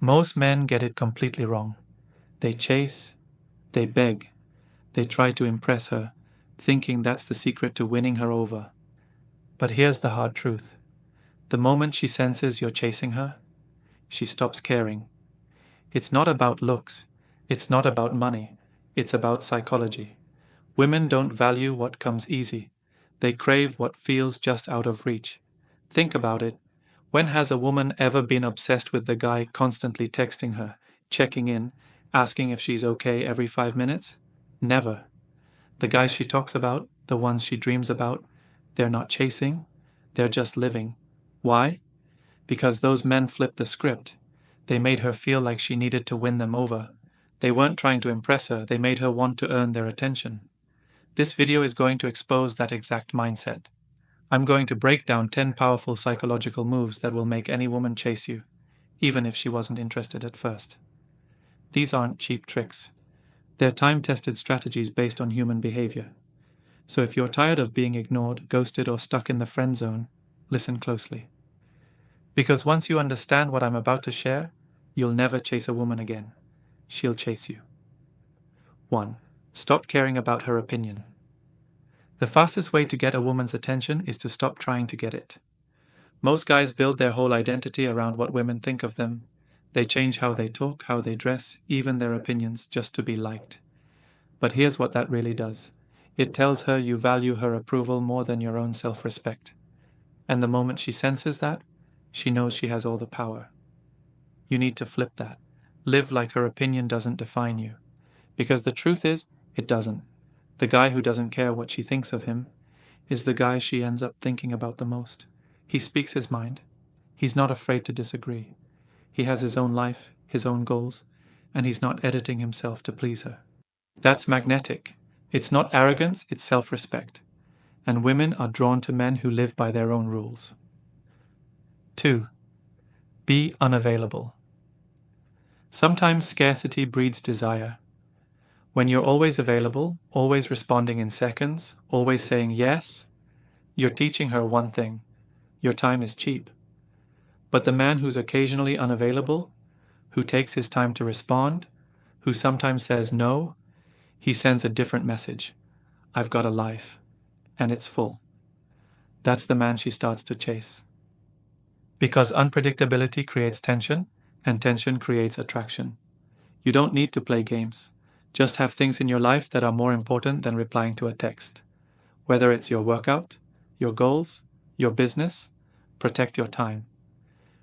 Most men get it completely wrong. They chase, they beg, they try to impress her, thinking that's the secret to winning her over. But here's the hard truth. The moment she senses you're chasing her, she stops caring. It's not about looks. It's not about money. It's about psychology. Women don't value what comes easy. They crave what feels just out of reach. Think about it. When has a woman ever been obsessed with the guy constantly texting her, checking in, asking if she's okay every 5 minutes? Never. The guys she talks about, the ones she dreams about, they're not chasing, they're just living. Why? Because those men flipped the script. They made her feel like she needed to win them over. They weren't trying to impress her, they made her want to earn their attention. This video is going to expose that exact mindset. I'm going to break down 10 powerful psychological moves that will make any woman chase you, even if she wasn't interested at first. These aren't cheap tricks. They're time-tested strategies based on human behavior. So if you're tired of being ignored, ghosted, or stuck in the friend zone, listen closely. Because once you understand what I'm about to share, you'll never chase a woman again. She'll chase you. 1. Stop caring about her opinion. The fastest way to get a woman's attention is to stop trying to get it. Most guys build their whole identity around what women think of them. They change how they talk, how they dress, even their opinions, just to be liked. But here's what that really does. It tells her you value her approval more than your own self-respect. And the moment she senses that, she knows she has all the power. You need to flip that. Live like her opinion doesn't define you. Because the truth is, it doesn't. The guy who doesn't care what she thinks of him is the guy she ends up thinking about the most. He speaks his mind. He's not afraid to disagree. He has his own life, his own goals, and he's not editing himself to please her. That's magnetic. It's not arrogance, it's self-respect. And women are drawn to men who live by their own rules. 2. Be unavailable. Sometimes scarcity breeds desire. When you're always available, always responding in seconds, always saying yes, you're teaching her one thing: your time is cheap. But the man who's occasionally unavailable, who takes his time to respond, who sometimes says no, he sends a different message. I've got a life, and it's full. That's the man she starts to chase. Because unpredictability creates tension, and tension creates attraction. You don't need to play games. Just have things in your life that are more important than replying to a text. Whether it's your workout, your goals, your business, protect your time.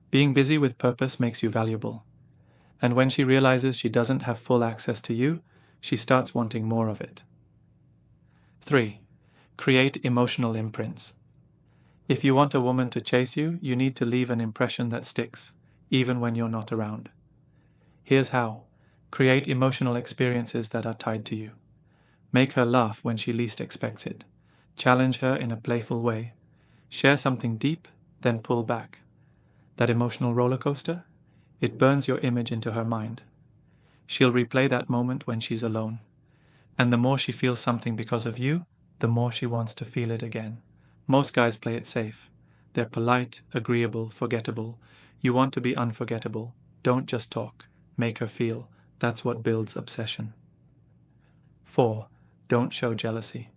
Being busy with purpose makes you valuable. And when she realizes she doesn't have full access to you, she starts wanting more of it. 3. Create emotional imprints. If you want a woman to chase you, you need to leave an impression that sticks, even when you're not around. Here's how. Create emotional experiences that are tied to you. Make her laugh when she least expects it. Challenge her in a playful way. Share something deep, then pull back. That emotional roller coaster? It burns your image into her mind. She'll replay that moment when she's alone. And the more she feels something because of you, the more she wants to feel it again. Most guys play it safe. They're polite, agreeable, forgettable. You want to be unforgettable. Don't just talk. Make her feel. That's what builds obsession. 4. Don't show jealousy.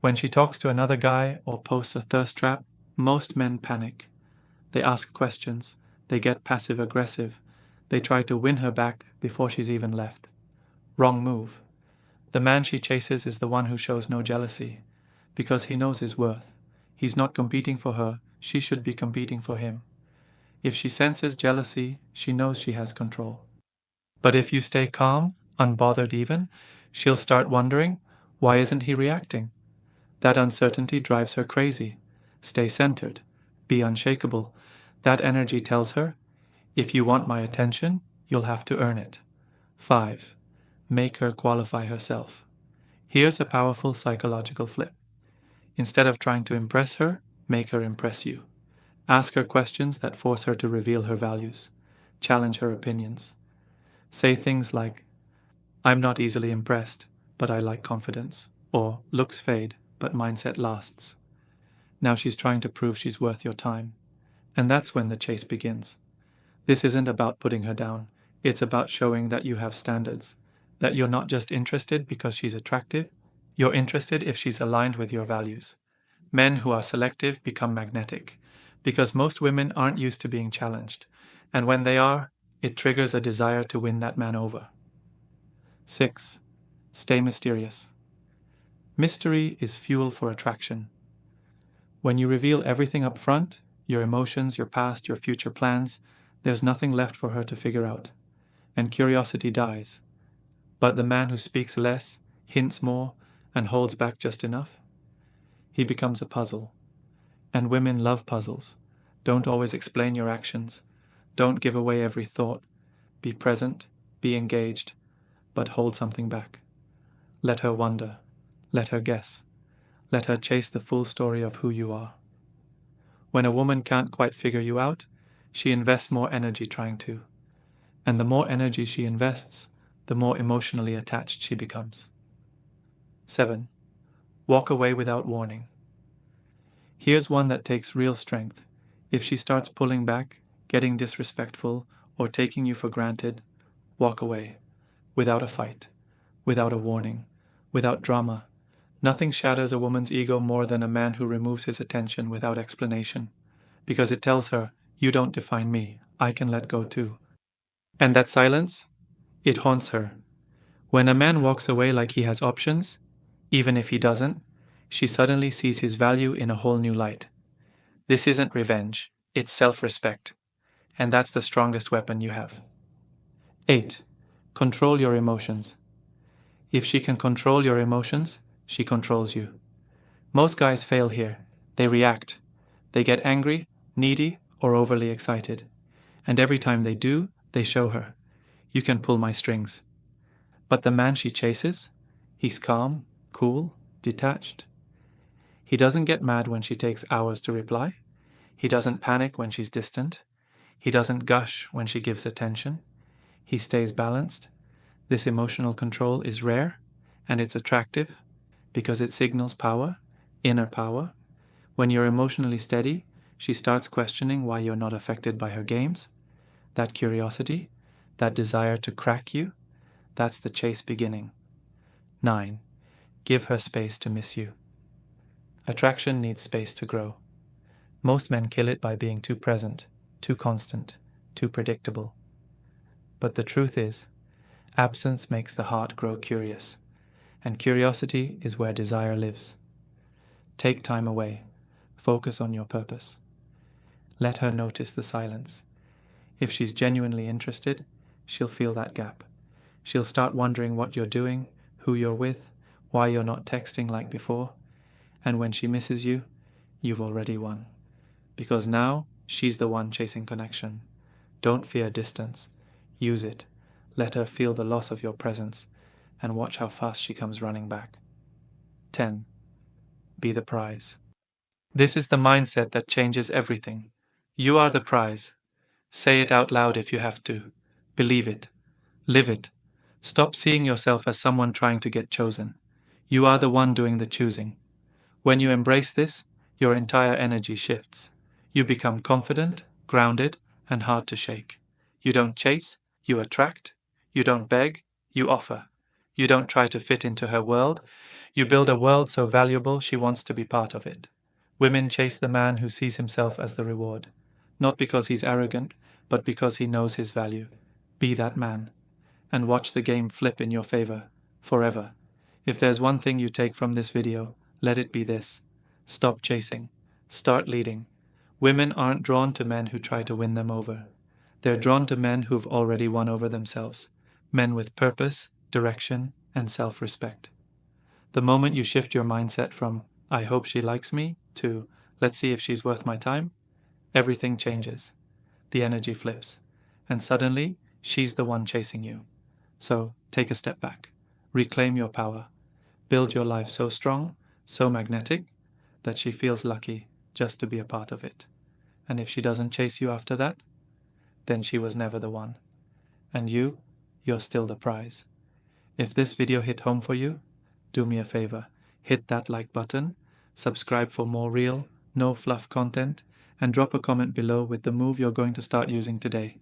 When she talks to another guy or posts a thirst trap, most men panic. They ask questions. They get passive-aggressive. They try to win her back before she's even left. Wrong move. The man she chases is the one who shows no jealousy, because he knows his worth. He's not competing for her, she should be competing for him. If she senses jealousy, she knows she has control. But if you stay calm, unbothered even, she'll start wondering, why isn't he reacting? That uncertainty drives her crazy. Stay centered. Be unshakable. That energy tells her, if you want my attention, you'll have to earn it. 5. Make her qualify herself. Here's a powerful psychological flip. Instead of trying to impress her, make her impress you. Ask her questions that force her to reveal her values. Challenge her opinions. Say things like, I'm not easily impressed, but I like confidence. Or, looks fade, but mindset lasts. Now she's trying to prove she's worth your time. And that's when the chase begins. This isn't about putting her down. It's about showing that you have standards, that you're not just interested because she's attractive, you're interested if she's aligned with your values. Men who are selective become magnetic, because most women aren't used to being challenged, and when they are, it triggers a desire to win that man over. 6. Stay mysterious. Mystery is fuel for attraction. When you reveal everything up front, your emotions, your past, your future plans, there's nothing left for her to figure out, and curiosity dies. But the man who speaks less, hints more, and holds back just enough, he becomes a puzzle. And women love puzzles. Don't always explain your actions. Don't give away every thought. Be present, be engaged, but hold something back. Let her wonder. Let her guess. Let her chase the full story of who you are. When a woman can't quite figure you out, she invests more energy trying to. And the more energy she invests, the more emotionally attached she becomes. 7. Walk away without warning. Here's one that takes real strength. If she starts pulling back, getting disrespectful, or taking you for granted, walk away. Without a fight. Without a warning. Without drama. Nothing shatters a woman's ego more than a man who removes his attention without explanation, because it tells her, you don't define me, I can let go too. And that silence? It haunts her. When a man walks away like he has options, even if he doesn't, she suddenly sees his value in a whole new light. This isn't revenge, it's self-respect. And that's the strongest weapon you have. 8. Control your emotions. If she can control your emotions, she controls you. Most guys fail here. They react. They get angry, needy, or overly excited. And every time they do, they show her, you can pull my strings. But the man she chases, he's calm, cool, detached. He doesn't get mad when she takes hours to reply. He doesn't panic when she's distant. He doesn't gush when she gives attention. He stays balanced. This emotional control is rare, and it's attractive because it signals power, inner power. When you're emotionally steady, she starts questioning why you're not affected by her games. That curiosity, that desire to crack you, that's the chase beginning. 9. Give her space to miss you. Attraction needs space to grow. Most men kill it by being too present, too constant, too predictable. But the truth is, absence makes the heart grow curious, and curiosity is where desire lives. Take time away. Focus on your purpose. Let her notice the silence. If she's genuinely interested, she'll feel that gap. She'll start wondering what you're doing, who you're with, why you're not texting like before. And when she misses you, you've already won. Because now, she's the one chasing connection. Don't fear distance. Use it. Let her feel the loss of your presence, and watch how fast she comes running back. 10. Be the prize. This is the mindset that changes everything. You are the prize. Say it out loud if you have to. Believe it. Live it. Stop seeing yourself as someone trying to get chosen. You are the one doing the choosing. When you embrace this, your entire energy shifts. You become confident, grounded, and hard to shake. You don't chase, you attract. You don't beg, you offer. You don't try to fit into her world. You build a world so valuable she wants to be part of it. Women chase the man who sees himself as the reward. Not because he's arrogant, but because he knows his value. Be that man. And watch the game flip in your favor, forever. If there's one thing you take from this video, let it be this. Stop chasing. Start leading. Women aren't drawn to men who try to win them over. They're drawn to men who've already won over themselves. Men with purpose, direction, and self-respect. The moment you shift your mindset from, I hope she likes me, to, let's see if she's worth my time, everything changes. The energy flips. And suddenly, she's the one chasing you. So, take a step back. Reclaim your power. Build your life so strong, so magnetic, that she feels lucky just to be a part of it. And if she doesn't chase you after that, then she was never the one. And you're still the prize. If this video hit home for you, do me a favor. Hit that like button, subscribe for more real, no fluff content, and drop a comment below with the move you're going to start using today.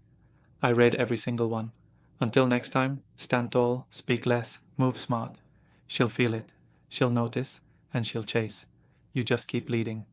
I read every single one. Until next time, stand tall, speak less, move smart. She'll feel it, she'll notice, and she'll chase. You just keep leading.